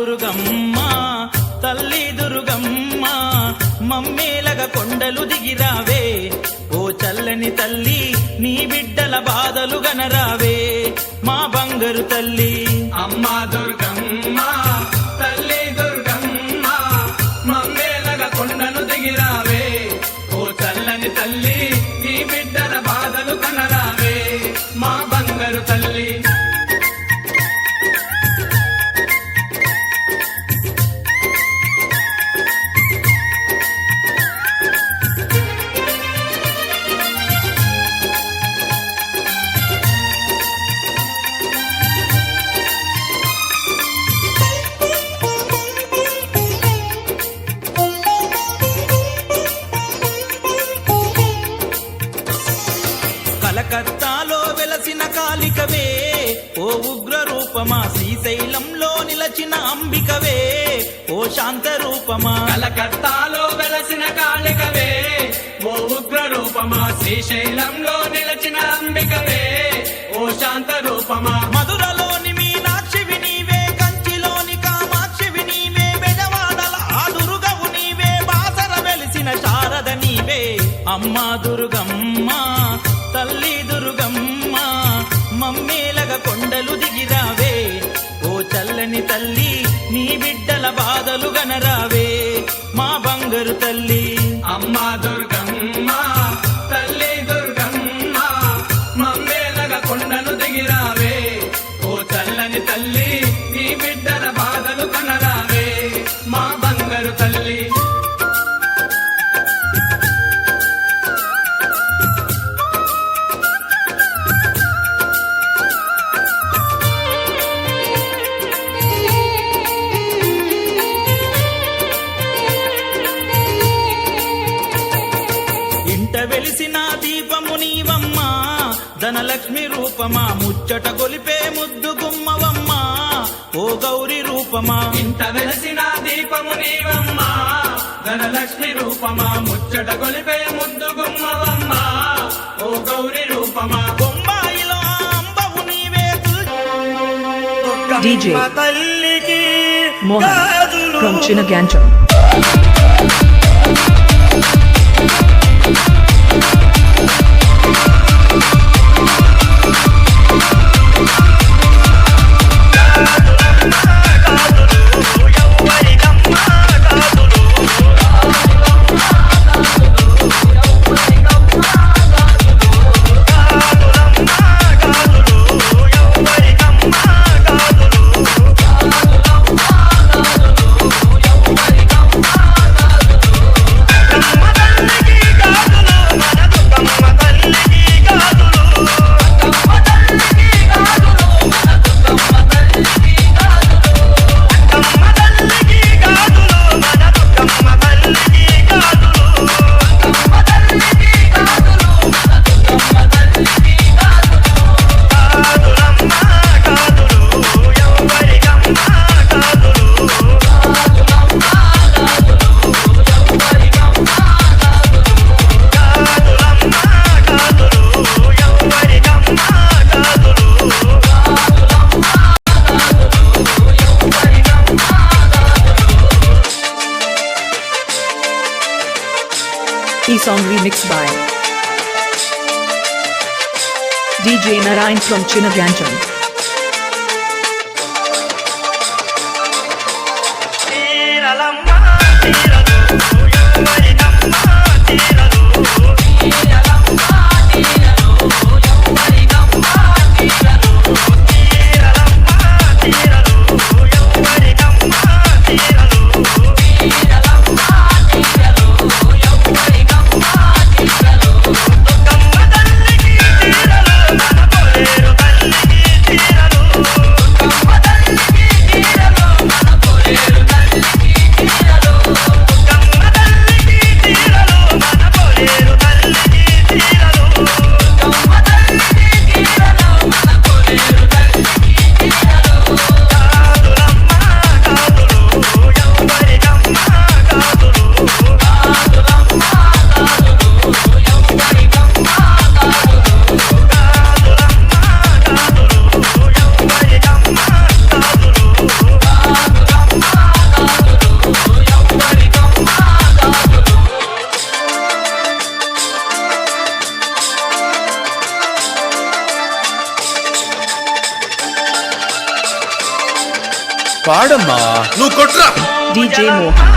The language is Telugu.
దుర్గమ్మ తల్లి దుర్గమ్మ మమ్మేలగ కొండలు దిగిరావే ఓ చల్లని తల్లి నీ బిడ్డల బాధలు గనరావే మా బంగారు తల్లి అమ్మా దుర్గమ్మ తల్లి దుర్గమ్మ మమ్మేలగ కొండను దిగిరావే ఓ చల్లని తల్లి నీ బిడ్డల బాధలు కనరావే మా బంగారు తల్లి కలకత్తాలో వెలసిన కాళికవే ఓ ఉగ్ర రూపమా శ్రీశైలంలో నిలచిన అంబికవే ఓ శాంత రూపమా కలకత్తాలో వెలసిన కాళికవే ఓ ఉగ్ర రూపమా శ్రీశైలంలో నిలచిన అంబికవే ఓ శాంత రూపమా మధురలోని మీనాక్షివి నీవే కంచిలోని కామాక్షివి నీవే బెజవాడల ఆ దుర్గవు నీవే బాసర వెలిసిన శారద నీవే అమ్మా దుర్గమ్మ తల్లి దుర్గమ్మ మమ్మేలగ కొండలు దిగిరావే ఓ చల్లని తల్లి నీ బిడ్డల బాధలు గనరావే మా బంగారు తల్లి అమ్మా దుర్గమ్మ తల్లి దుర్గమ్మ మమ్మేలగ కొండను దిగిరావే ఓ చల్లని తల్లి నీ బిడ్డల బాధలు కనరావే మా బంగారు తల్లి వెలిసిన దీపము నీవమ్మ ధనలక్ష్మి రూపమా ముచ్చట గొలిపే ముద్దు గుమ్మవమ్మ ఓ గౌరి రూపమా ఇంత వెలసిన దీపము నీవమ్మ ధనలక్ష్మి రూపమా ముచ్చట గొలిపే ముద్దు గుమ్మవమ్మ ఓ గౌరి రూపమా బొంబాయిలో అంబవు నీవే DJ తల్లికి Mohan from Chinagancham. Song remixed by DJ Narayan from Chinagancham. Oh పాడమ్మా. నువ్వు కొట్రా. DJ Mohan.